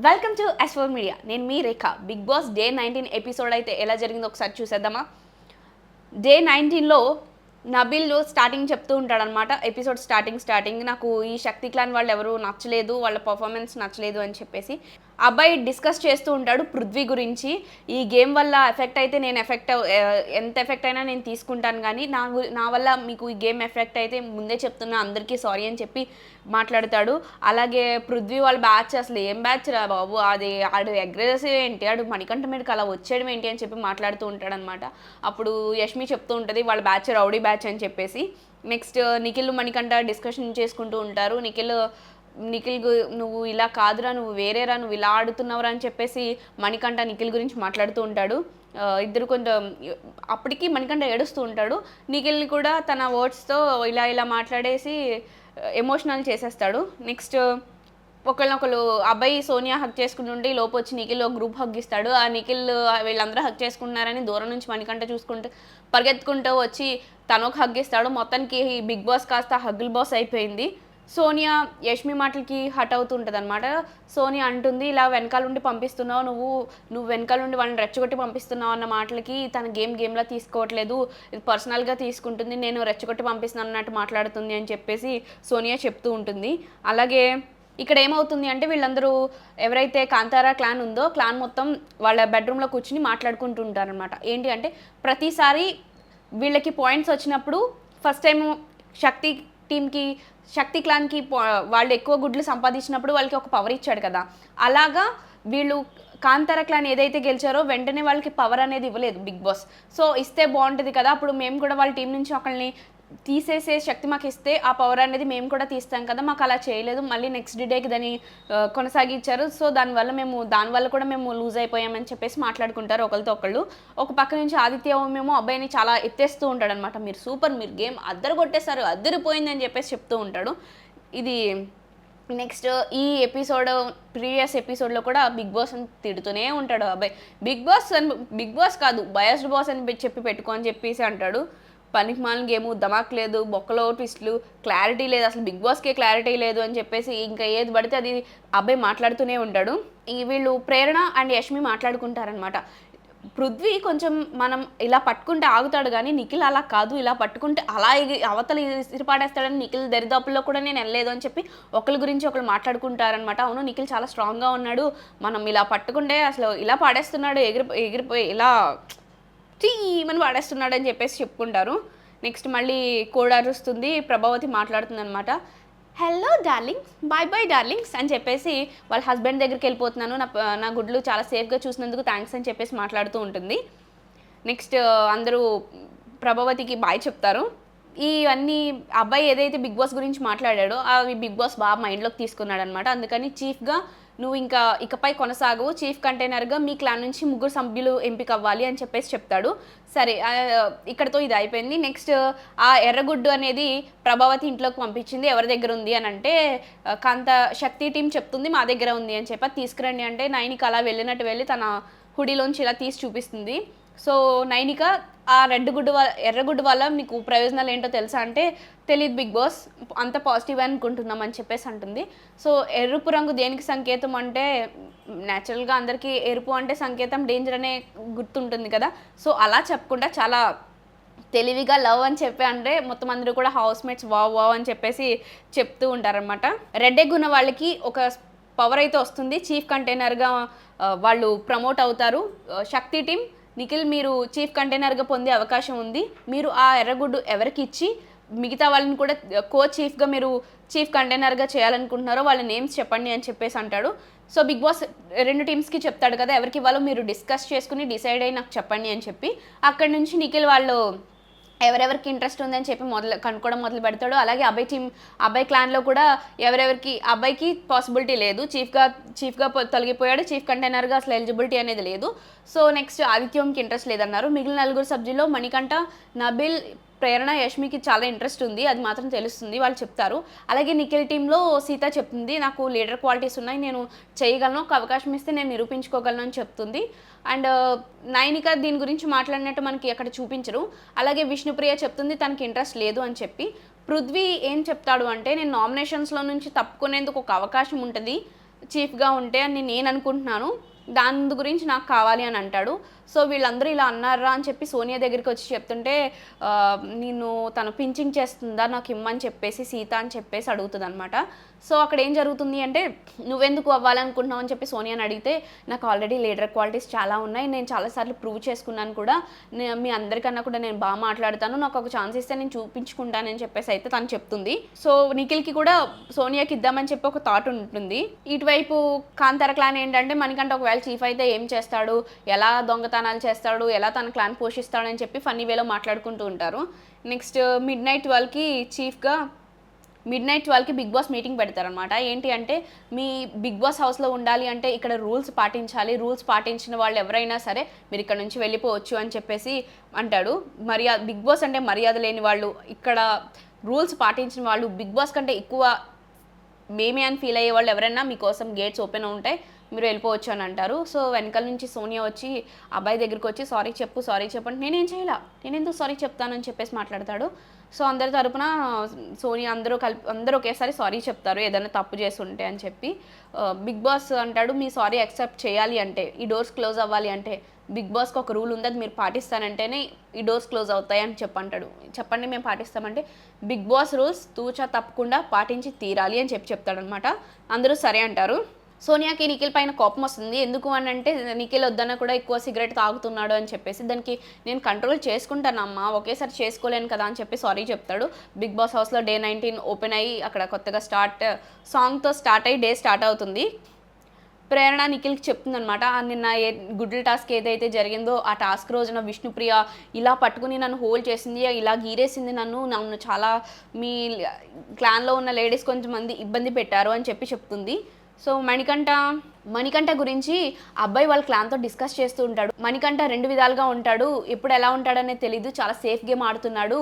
Welcome to S4 media. నేను మీ రేఖ. Big boss day 19 episode అయితే ఎలా జరిగిందో ఒకసారి చూసేద్దామా. డే 19లో నబిల్ స్టార్టింగ్ చెప్తూ ఉంటాడనమాట. ఎపిసోడ్ స్టార్టింగ్ నాకు ఈ శక్తి క్లాన్ వాళ్ళు ఎవరు నచ్చలేదు, వాళ్ళ పర్ఫార్మెన్స్ నచ్చలేదు అని చెప్పేసి అబ్బాయి డిస్కస్ చేస్తూ ఉంటాడు పృథ్వీ గురించి. ఈ గేమ్ వల్ల ఎఫెక్ట్ అయితే నేను ఎంత ఎఫెక్ట్ అయినా నేను తీసుకుంటాను, కానీ నా వల్ల మీకు ఈ గేమ్ ఎఫెక్ట్ అయితే ముందే చెప్తున్నా, అందరికీ సారీ అని చెప్పి మాట్లాడతాడు. అలాగే పృథ్వీ వాళ్ళ బ్యాచ్ అసలు ఏం బ్యాచ్ రా బాబు, అది ఆడు అగ్రెసివ్ ఏంటి, ఆడు మణికంఠ మీదకి అలా వచ్చేయడం ఏంటి అని చెప్పి మాట్లాడుతూ ఉంటాడనమాట. అప్పుడు యష్మి చెప్తూ ఉంటుంది వాళ్ళ బ్యాచ్ రౌడీ బ్యాచ్ అని చెప్పేసి. నెక్స్ట్ నిఖిల్ మణికంఠ డిస్కషన్ చేసుకుంటూ ఉంటారు. నిఖిల్ నువ్వు ఇలా కాదురా, నువ్వు వేరేరా, నువ్వు ఇలా ఆడుతున్నావురా అని చెప్పేసి మణికంఠ నిఖిల్ గురించి మాట్లాడుతూ ఉంటాడు. ఇద్దరు కొంచెం అప్పటికి మణికంఠ ఏడుస్తూ ఉంటాడు. నిఖిల్ కూడా తన వర్డ్స్తో ఇలా మాట్లాడేసి ఎమోషనల్ చేసేస్తాడు. నెక్స్ట్ ఒకళ్ళనొకళ్ళు అబ్బాయి సోనియా హక్ చేసుకుంటుంటే లోపు వచ్చి నిఖిల్ గ్రూప్ హగ్ ఇస్తాడు. ఆ నిఖిల్ వీళ్ళందరూ హగ్ చేసుకుంటున్నారని దూరం నుంచి మణికంఠ చూసుకుంటూ పరిగెత్తుకుంటూ వచ్చి తను ఒక హగ్ ఇస్తాడు. మొత్తానికి బిగ్ బాస్ కాస్త హగ్గుల్ బాస్ అయిపోయింది. సోనియా యష్మి మాటలకి హట్ అవుతుంటుంది అనమాట. సోనియా అంటుంది ఇలా వెనకాలండి పంపిస్తున్నావు, నువ్వు వెనకాలండి వాళ్ళని రెచ్చగొట్టి పంపిస్తున్నావు అన్న మాటలకి తన గేమ్లా తీసుకోవట్లేదు, ఇది పర్సనల్గా తీసుకుంటుంది, నేను రెచ్చగొట్టి పంపిస్తున్నాను అన్నట్టు మాట్లాడుతుంది అని చెప్పేసి సోనియా చెప్తూ ఉంటుంది. అలాగే ఇక్కడ ఏమవుతుంది అంటే వీళ్ళందరూ ఎవరైతే కాంతారా క్లాన్ ఉందో క్లాన్ మొత్తం వాళ్ళ బెడ్రూమ్లో కూర్చుని మాట్లాడుకుంటూ ఉంటారనమాట. ఏంటి అంటే ప్రతిసారి వీళ్ళకి పాయింట్స్ వచ్చినప్పుడు ఫస్ట్ టైం శక్తి క్లాన్కి వాళ్ళు ఎక్కువ గుడ్లు సంపాదించినప్పుడు వాళ్ళకి ఒక పవర్ ఇచ్చాడు కదా, అలాగా వీళ్ళు కాంతార క్లాన్ ఏదైతే గెలిచారో వెంటనే వాళ్ళకి పవర్ అనేది ఇవ్వలేదు బిగ్ బాస్. సో ఇస్తే బాగుంటుంది కదా, అప్పుడు మేము కూడా వాళ్ళ టీం నుంచి ఒకరిని తీసేసే శక్తి మాకు ఇస్తే ఆ పవర్ అనేది మేము కూడా తీస్తాం కదా, మాకు అలా చేయలేదు, మళ్ళీ నెక్స్ట్ డేకి దాన్ని కొనసాగించారు. సో దానివల్ల కూడా మేము లూజ్ అయిపోయామని చెప్పేసి మాట్లాడుకుంటారు ఒకరితో ఒకళ్ళు. ఒక పక్క నుంచి ఆదిత్య మేము అబ్బాయిని చాలా ఎత్తేస్తూ ఉంటాడనమాట. మీరు సూపర్, మీరు గేమ్ అద్దరు కొట్టేశారు, అద్దరిపోయింది అని చెప్పేసి చెప్తూ ఉంటాడు. ఇది నెక్స్ట్ ఈ ప్రీవియస్ ఎపిసోడ్లో కూడా బిగ్ బాస్ అని తిడుతూనే ఉంటాడు అబ్బాయి. బిగ్ బాస్ కాదు బయాస్డ్ బాస్ అని చెప్పి పెట్టుకో అని చెప్పేసి అంటాడు. పనికి మాలిన గేము, ధమాక్ లేదు, బొక్కలో ట్విస్టులు, క్లారిటీ లేదు, అసలు బిగ్ బాస్కే క్లారిటీ లేదు అని చెప్పేసి ఇంకా ఏది పడితే అది అబ్బాయి మాట్లాడుతూనే ఉంటాడు. వీళ్ళు ప్రేరణ అండ్ యష్మి మాట్లాడుకుంటారనమాట. పృథ్వీ కొంచెం మనం ఇలా పట్టుకుంటే ఆగుతాడు, కానీ నిఖిల్ అలా కాదు, ఇలా పట్టుకుంటే అలా అవతల ఇసిరిపాడేస్తాడని నిఖిల్ దరిదాపుల్లో కూడా నేను వెళ్ళలేదు అని చెప్పి ఒకరి గురించి ఒకరు మాట్లాడుకుంటారనమాట. అవును, నిఖిల్ చాలా స్ట్రాంగ్గా ఉన్నాడు, మనం ఇలా పట్టుకుంటే అసలు ఇలా పాడేస్తున్నాడు, ఎగిరిపోయి ఇలా మన వాడేస్తున్నాడు అని చెప్పేసి చెప్పుకుంటారు. నెక్స్ట్ మళ్ళీ కోడ్ అరుస్తుంది, ప్రభావతి మాట్లాడుతుంది అనమాట. హలో డార్లింగ్స్, బాయ్ డార్లింగ్స్ అని చెప్పేసి వాళ్ళ హస్బెండ్ దగ్గరికి వెళ్ళిపోతున్నాను, నా గుడ్లు చాలా సేఫ్గా చూసినందుకు థ్యాంక్స్ అని చెప్పేసి మాట్లాడుతూ ఉంటుంది. నెక్స్ట్ అందరూ ప్రభావతికి బాయ్ చెప్తారు. ఇవన్నీ అబ్బాయి ఏదైతే బిగ్ బాస్ గురించి మాట్లాడాడో అవి బిగ్ బాస్ బాగా మైండ్లోకి తీసుకున్నాడు అనమాట. అందుకని చీఫ్గా నువ్వు ఇకపై కొనసాగవు, చీఫ్ కంటైనర్గా మీ క్లాన్ నుంచి 3 సభ్యులు ఎంపిక అవ్వాలి అని చెప్పేసి చెప్తాడు. సరే, ఇక్కడతో ఇది అయిపోయింది. నెక్స్ట్ ఆ ఎర్రగుడ్డు అనేది ప్రభావతి ఇంట్లోకి పంపించింది. ఎవరి దగ్గర ఉంది అని అంటే శక్తి టీం చెప్తుంది మా దగ్గర ఉంది అని చెప్పి తీసుకురండి అంటే నైనిక అలా వెళ్ళి తన హుడీలోంచి ఇలా తీసి చూపిస్తుంది. సో నైనిక ఆ ఎర్రగుడ్డు వల్ల మీకు ప్రయోజనాలు ఏంటో తెలుసా అంటే తెలియదు బిగ్ బాస్, అంత పాజిటివ్ అనుకుంటున్నాం అని చెప్పేసి అంటుంది. సో ఎరుపు రంగు దేనికి సంకేతం అంటే న్యాచురల్గా అందరికీ ఎరుపు అంటే సంకేతం డేంజర్ అనే గుర్తుంటుంది కదా. సో అలా చెప్పకుండా చాలా తెలివిగా లవ్ అని చెప్పి అంటే మొత్తం అందరూ కూడా హౌస్ మేట్స్ వావ్ అని చెప్పేసి చెప్తూ ఉంటారనమాట. రెడ్ ఎగ్ ఉన్న వాళ్ళకి ఒక పవర్ అయితే వస్తుంది, చీఫ్ కంటైనర్గా వాళ్ళు ప్రమోట్ అవుతారు. శక్తి టీం నిఖిల్ మీరు చీఫ్ కంటైనర్గా పొందే అవకాశం ఉంది, మీరు ఆ ఎర్రగుడ్డు ఎవరికి ఇచ్చి మిగతా వాళ్ళని కూడా చీఫ్గా మీరు చీఫ్ కంటైనర్గా చేయాలనుకుంటున్నారో వాళ్ళ నేమ్స్ చెప్పండి అని చెప్పేసి అంటాడు. సో బిగ్ బాస్ 2 టీమ్స్కి చెప్తాడు కదా, ఎవరికి వాళ్ళు మీరు డిస్కస్ చేసుకుని డిసైడ్ అయ్యి నాకు చెప్పండి అని చెప్పి అక్కడి నుంచి నిఖిల్ వాళ్ళు ఎవరెవరికి ఇంట్రెస్ట్ ఉందని చెప్పి కనుక్కోవడం మొదలు పెడతాడు. అలాగే అబ్బాయి క్లాన్లో కూడా అబ్బాయికి పాసిబిలిటీ లేదు, చీఫ్గా తొలగిపోయాడు, చీఫ్ కంటైనర్గా అసలు ఎలిజిబిలిటీ అనేది లేదు. సో నెక్స్ట్ ఆదిత్యంకి ఇంట్రెస్ట్ లేదన్నారు. మిగిలిన 4 సభ్యుల్లో మణికంఠ, నబిల్, ప్రేరణ, యష్మికి చాలా ఇంట్రెస్ట్ ఉంది, అది మాత్రం తెలుస్తుంది, వాళ్ళు చెప్తారు. అలాగే నిఖిల్ టీంలో సీత చెప్తుంది నాకు లీడర్ క్వాలిటీస్ ఉన్నాయి, నేను చేయగలను, ఒక అవకాశం ఇస్తే నేను నిరూపించుకోగలను అని చెప్తుంది. అండ్ నైనిక దీని గురించి మాట్లాడినట్టు మనకి అక్కడ చూపించరు. అలాగే విష్ణుప్రియ చెప్తుంది తనకి ఇంట్రెస్ట్ లేదు అని చెప్పి. పృథ్వీ ఏం చెప్తాడు అంటే నేను నామినేషన్స్లో నుంచి తప్పుకునేందుకు ఒక అవకాశం ఉంటుంది, చీఫ్గా ఉంటే అని నేను అనుకుంటున్నాను, దాని గురించి నాకు కావాలి అని అంటాడు. సో వీళ్ళందరూ ఇలా అన్నారా అని చెప్పి సోనియా దగ్గరికి వచ్చి చెప్తుంటే నేను తను పించింగ్ చేస్తుందా నాకు ఇమ్మని చెప్పేసి సీత అని చెప్పేసి అడుగుతుంది అనమాట. సో అక్కడ ఏం జరుగుతుంది అంటే నువ్వెందుకు అవ్వాలనుకుంటున్నావు అని చెప్పి సోనియాని అడిగితే నాకు ఆల్రెడీ లీడర్ క్వాలిటీస్ చాలా ఉన్నాయి, నేను చాలాసార్లు ప్రూవ్ చేసుకున్నాను కూడా, మీ అందరికన్నా కూడా నేను బాగా మాట్లాడతాను, నాకు ఒక ఛాన్స్ ఇస్తే నేను చూపించుకుంటానని చెప్పేసి అయితే తను చెప్తుంది. సో నిఖిల్కి కూడా సోనియాకి ఇద్దామని చెప్పి ఒక థాట్ ఉంటుంది. ఇటువైపు కాంతార క్లాన్ ఏంటంటే మనకంటే ఒకవేళ చీఫ్ అయితే ఏం చేస్తాడు, ఎలా దొంగతనాలు చేస్తాడు, ఎలా తన క్లాన్ పోషిస్తాడు అని చెప్పి ఫన్నీ వేలో మాట్లాడుకుంటూ ఉంటారు. నెక్స్ట్ మిడ్ నైట్ 12కి బిగ్ బాస్ మీటింగ్ పెడతారనమాట. ఏంటి అంటే మీ బిగ్ బాస్ హౌస్లో ఉండాలి అంటే ఇక్కడ రూల్స్ పాటించాలి, రూల్స్ పాటించిన వాళ్ళు ఎవరైనా సరే మీరు ఇక్కడ నుంచి వెళ్ళిపోవచ్చు అని చెప్పేసి అంటాడు. బిగ్ బాస్ అంటే మర్యాద లేని వాళ్ళు, ఇక్కడ రూల్స్ పాటించిన వాళ్ళు, బిగ్ బాస్ కంటే ఎక్కువ మేమే అని ఫీల్ అయ్యే వాళ్ళు ఎవరైనా మీకోసం గేట్స్ ఓపెన్ ఉంటాయి, మీరు వెళ్ళిపోవచ్చు అని అంటారు. సో వెనకాల నుంచి సోనియా వచ్చి అబ్బాయి దగ్గరికి వచ్చి సారీ చెప్పండి, నేనేం చేయాల, నేను ఎందుకు సారీ చెప్తానని చెప్పేసి మాట్లాడతాడు. సో అందరి తరపున సోనియా అందరూ ఒకేసారి సారీ చెప్తారు ఏదైనా తప్పు చేసి ఉంటే అని చెప్పి. బిగ్ బాస్ అంటాడు మీ సారీ యాక్సెప్ట్ చేయాలి అంటే, ఈ డోర్స్ క్లోజ్ అవ్వాలి అంటే బిగ్ బాస్కి ఒక రూల్ ఉంది, అది మీరు పాటిస్తానంటేనే ఈ డోర్స్ క్లోజ్ అవుతాయి అని చెప్పంటాడు. చెప్పండి మేము పాటిస్తామంటే బిగ్ బాస్ రూల్స్ తూచా తప్పకుండా పాటించి తీరాలి అని చెప్తాడనమాట. అందరూ సరే అంటారు. సోనియాకి నిఖిల్ పైన కోపం వస్తుంది. ఎందుకు అని అంటే నిఖిల్ వద్దన్న కూడా ఎక్కువ సిగరెట్ తాగుతున్నాడు అని చెప్పేసి, దానికి నేను కంట్రోల్ చేసుకుంటానమ్మా, ఒకేసారి చేసుకోలేను కదా అని చెప్పి సారీ చెప్తాడు. బిగ్ బాస్ హౌస్లో డే 19 ఓపెన్ అయ్యి అక్కడ కొత్తగా సాంగ్తో స్టార్ట్ అయ్యి డే స్టార్ట్ అవుతుంది. ప్రేరణ నిఖిల్కి చెప్తుందనమాట, నిన్న గుడ్ల టాస్క్ ఏదైతే జరిగిందో ఆ టాస్క్ రోజున విష్ణుప్రియ ఇలా పట్టుకుని నన్ను హోల్డ్ చేసింది, ఇలా గీరేసింది, నన్ను చాలా మీ క్లాన్లో ఉన్న లేడీస్ కొంతమంది ఇబ్బంది పెట్టారు అని చెప్పి చెప్తుంది. సో మణికంఠ గురించి అబ్బాయి వాళ్ళ క్లాన్తో డిస్కస్ చేస్తూ ఉంటాడు. మణికంఠ 2 విధాలుగా ఉంటాడు, ఎప్పుడు ఎలా ఉంటాడనే తెలీదు, చాలా సేఫ్ గేమ్ ఆడుతున్నాడు.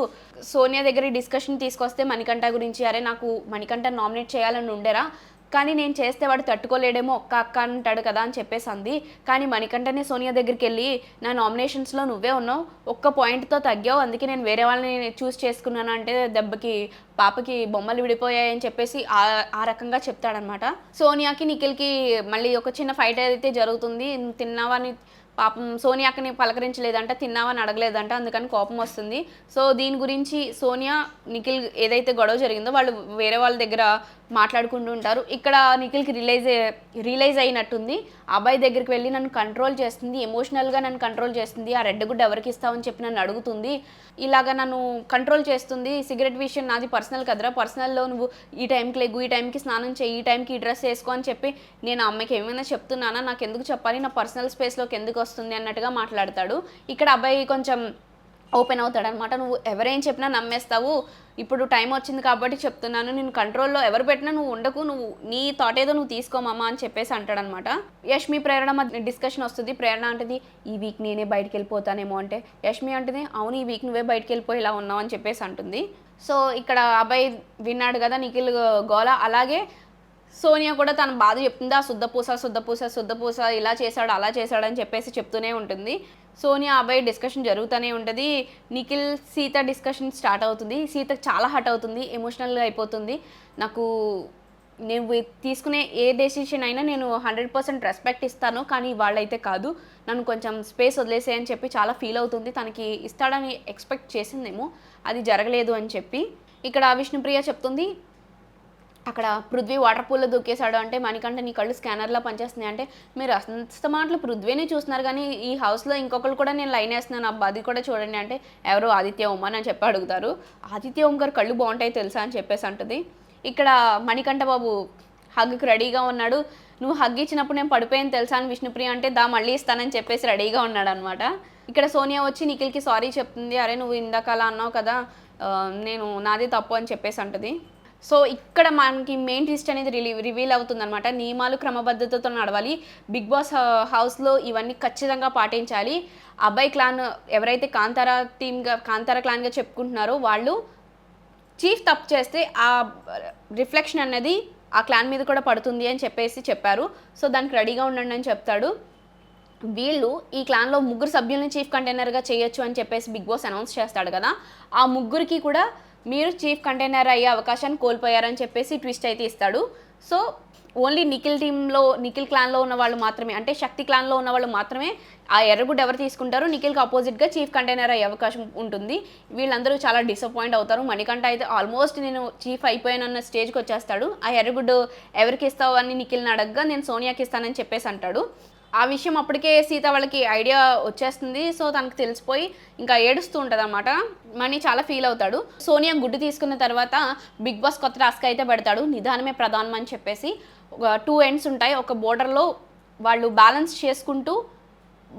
సోనియా దగ్గర డిస్కషన్ తీసుకొస్తే మణికంఠ గురించి అరే నాకు మణికంఠ నామినేట్ చేయాలని ఉండేరా, కానీ నేను చేస్తే వాడు తట్టుకోలేడేమో, అక్క అంటాడు కదా అని చెప్పేసి అంది. కానీ మణికంఠనే సోనియా దగ్గరికి వెళ్ళి నా నామినేషన్స్లో నువ్వే ఉన్నావు, ఒక్క పాయింట్తో తగ్గావు, అందుకే నేను వేరే వాళ్ళని చూస్ చేసుకున్నాను అంటే దెబ్బకి పాపకి బొమ్మలు విడిపోయాయని చెప్పేసి ఆ రకంగా చెప్తాడనమాట. సోనియాకి నిఖిల్కి మళ్ళీ ఒక చిన్న ఫైట్ అయితే జరుగుతుంది. తిన్నావని పాపం సోనియాకి పలకరించలేదంట, తిన్నావని అడగలేదంట, అందుకని కోపం వస్తుంది. సో దీని గురించి సోనియా నిఖిల్ ఏదైతే గొడవ జరిగిందో వాళ్ళు వేరే వాళ్ళ దగ్గర మాట్లాడుకుంటూ ఉంటారు. ఇక్కడ నిఖిల్కి రియలైజ్ అయినట్టుంది, అబ్బాయి దగ్గరికి వెళ్ళి నన్ను కంట్రోల్ చేస్తుంది, ఎమోషనల్గా నన్ను కంట్రోల్ చేస్తుంది, ఆ రెడ్ గుడ్డ ఎవరికి ఇస్తావని చెప్పి నన్ను అడుగుతుంది, ఇలాగ నన్ను కంట్రోల్ చేస్తుంది, సిగరెట్ విషయం నాది పర్సనల్ కదరా, పర్సనల్లో నువ్వు ఈ టైంకి లేగు, ఈ టైంకి స్నానం చేయి, ఈ టైంకి ఈ డ్రెస్ వేసుకో అని చెప్పి నేను అమ్మాయికి ఏమైనా చెప్తున్నానా, నాకు ఎందుకు చెప్పాలి, నా పర్సనల్ స్పేస్లోకి ఎందుకు వస్తుంది అన్నట్టుగా మాట్లాడతాడు. ఇక్కడ అబ్బాయి కొంచెం ఓపెన్ అవుతాడు అనమాట. నువ్వు ఎవరేం చెప్పినా నమ్మేస్తావు, ఇప్పుడు టైం వచ్చింది కాబట్టి చెప్తున్నాను, నేను కంట్రోల్లో ఎవరు పెట్టినా నువ్వు ఉండకు, నువ్వు నీ థాట్ ఏదో నువ్వు తీసుకోమమ్మా అని చెప్పేసి అంటాడనమాట. యష్మి ప్రేరణ మధ్య డిస్కషన్ వస్తుంది. ప్రేరణ అంటది ఈ వీక్ నేనే బయటికి వెళ్ళిపోతానేమో అంటే, యష్మి అంటది అవును ఈ వీక్ నువ్వే బయటికి వెళ్ళిపోయేలా ఉన్నావు అని చెప్పేసి అంటుంది. సో ఇక్కడ అబ్బాయి విన్నాడు కదా నిఖిల్ గోల, అలాగే సోనియా కూడా తన బాధ చెప్తుంది, ఆ శుద్ధపూస ఇలా చేశాడు అలా చేశాడు అని చెప్పేసి చెప్తూనే ఉంటుంది. సోనియా అబ్బాయి డిస్కషన్ జరుగుతూనే ఉంటుంది. నిఖిల్ సీత డిస్కషన్ స్టార్ట్ అవుతుంది. సీతకు చాలా హర్ట్ అవుతుంది, ఎమోషనల్గా అయిపోతుంది. నేను తీసుకునే ఏ డెసిషన్ అయినా నేను 100% రెస్పెక్ట్ ఇస్తాను, కానీ వాళ్ళైతే కాదు, నన్ను కొంచెం స్పేస్ వదిలేసే అని చెప్పి చాలా ఫీల్ అవుతుంది. తనకి ఇస్తాడని ఎక్స్పెక్ట్ చేసిందేమో, అది జరగలేదు అని చెప్పి. ఇక్కడ విష్ణుప్రియ చెప్తుంది అక్కడ పృథ్వీ వాటర్ పూల్లో దూకేశాడు అంటే మణికంఠ నీ కళ్ళు స్కానర్లా పనిచేస్తున్నాయి అంటే, మీరు అంత మాటలు పృథ్వీని చూస్తున్నారు కానీ ఈ హౌస్లో ఇంకొకరు కూడా నేను లైన్ వేస్తున్నాను అబ్బా అది కూడా చూడండి అంటే, ఎవరు ఆదిత్య ఓం అని చెప్పి అడుగుతారు. ఆదిత్య ఓం గారు కళ్ళు బాగుంటాయి తెలుసా అని చెప్పేసి అంటుంది. ఇక్కడ మణికంఠ బాబు హగ్కి రెడీగా ఉన్నాడు. నువ్వు హగ్ ఇచ్చినప్పుడు నేను పడిపోయాను తెలుసా అని విష్ణుప్రియ అంటే, మళ్ళీ ఇస్తానని చెప్పేసి రెడీగా ఉన్నాడు అనమాట. ఇక్కడ సోనియా వచ్చి నిఖిల్కి సారీ చెప్తుంది. అరే నువ్వు ఇందాక అలా అన్నావు కదా, నేను నాది తప్పు అని చెప్పేసి అంటుంది. సో ఇక్కడ మనకి మెయిన్ ట్విస్ట్ అనేది రివీల్ అవుతుందన్నమాట. నియమాలు క్రమబద్ధతతో నడవాలి, బిగ్ బాస్ హౌస్లో ఇవన్నీ ఖచ్చితంగా పాటించాలి. అబ్బాయి క్లాన్ ఎవరైతే కాంతారా క్లాన్గా చెప్పుకుంటున్నారో వాళ్ళు చీఫ్ తప్పు చేస్తే ఆ రిఫ్లెక్షన్ అనేది ఆ క్లాన్ మీద కూడా పడుతుంది అని చెప్పేసి చెప్పారు. సో దానికి రెడీగా ఉండండి అని చెప్తాడు. వీళ్ళు ఈ క్లాన్లో 3 సభ్యుల్ని చీఫ్ కంటైనర్గా చేయొచ్చు అని చెప్పేసి బిగ్ బాస్ అనౌన్స్ చేస్తాడు కదా, ఆ 3కి కూడా మీరు చీఫ్ కంటైనర్ అయ్యే అవకాశాన్ని కోల్పోయారని చెప్పేసి ట్విస్ట్ అయితే ఇస్తాడు. సో ఓన్లీ నిఖిల్ టీంలో నిఖిల్ క్లాన్లో ఉన్న వాళ్ళు మాత్రమే, అంటే శక్తి క్లాన్లో ఉన్న వాళ్ళు మాత్రమే ఆ ఎర్రగుడ్డ ఎవరు తీసుకుంటారు, నిఖిల్కి అపోజిట్గా చీఫ్ కంటైనర్ అయ్యే అవకాశం ఉంటుంది. వీళ్ళందరూ చాలా డిసప్పాయింట్ అవుతారు. మణికంఠ అయితే ఆల్మోస్ట్ నేను చీఫ్ అయిపోయానన్న స్టేజ్కి వచ్చేస్తాడు. ఆ ఎర్రగుడ్డు ఎవరికి ఇస్తావు అని నిఖిల్ని అడగగా నేను సోనియాకి ఇస్తానని చెప్పేసి అంటాడు. ఆ విషయం అప్పటికే సీత వాళ్ళకి ఐడియా వచ్చేస్తుంది. సో తనకు తెలిసిపోయి ఇంకా ఏడుస్తూ ఉంటుంది అనమాట. మణి చాలా ఫీల్ అవుతాడు. సోనియా గుడ్డు తీసుకున్న తర్వాత బిగ్ బాస్ కొత్త టాస్క్ అయితే పెడతాడు, నిదానమే ప్రధానం అని చెప్పేసి. 2 ఎండ్స్ ఉంటాయి. ఒక బోర్డర్లో వాళ్ళు బ్యాలెన్స్ చేసుకుంటూ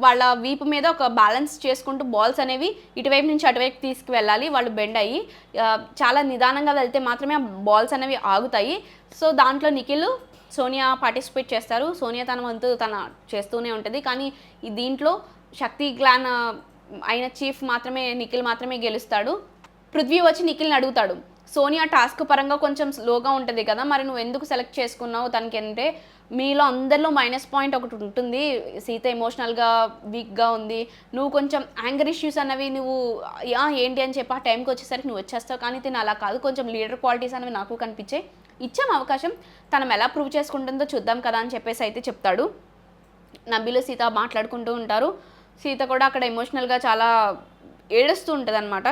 వాళ్ళ వీపు మీద ఒక బ్యాలెన్స్ చేసుకుంటూ బాల్స్ అనేవి ఇటువైపు నుంచి అటువైపు తీసుకువెళ్ళాలి. వాళ్ళు బెండ్ అయ్యి చాలా నిదానంగా వెళ్తే మాత్రమే ఆ బాల్స్ అనేవి ఆగుతాయి. సో దాంట్లో నిఖిల్ సోనియా పార్టిసిపేట్ చేస్తారు. సోనియా తన వంతు తన చేస్తూనే ఉంటుంది. కానీ ఈ దీంట్లో శక్తి క్లాన్ అయిన చీఫ్ మాత్రమే నిఖిల్ మాత్రమే గెలుస్తాడు. పృథ్వీ వచ్చి నిఖిల్ని అడుగుతాడు, సోనియా టాస్క్ పరంగా కొంచెం స్లోగా ఉంటుంది కదా, మరి నువ్వు ఎందుకు సెలెక్ట్ చేసుకున్నావు తనకి అంటే, మీలో అందరిలో మైనస్ పాయింట్ ఒకటి ఉంటుంది, సీత ఎమోషనల్గా వీక్గా ఉంది, నువ్వు కొంచెం యాంగర్ ఇష్యూస్ అన్నవి నువ్వు ఏంటి అని చెప్పి ఆ టైంకి వచ్చేసరికి నువ్వు వచ్చేస్తావు, కానీ తిని అలా కాదు, కొంచెం లీడర్ క్వాలిటీస్ అనేవి నాకు కనిపించాయి, ఇచ్చాం అవకాశం, తనం ఎలా ప్రూవ్ చేసుకుంటుందో చూద్దాం కదా అని చెప్పేసి అయితే చెప్తాడు. నబీలు సీత మాట్లాడుకుంటూ ఉంటారు. సీత కూడా అక్కడ ఎమోషనల్గా చాలా ఏడుస్తూ ఉంటుంది అనమాట.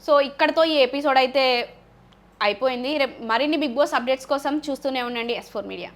సో ఇక్కడతో ఈ ఎపిసోడ్ అయితే అయిపోయింది. రేపు మరిన్ని బిగ్ బాస్ అప్డేట్స్ కోసం చూస్తూనే ఉండండి S4 మీడియా.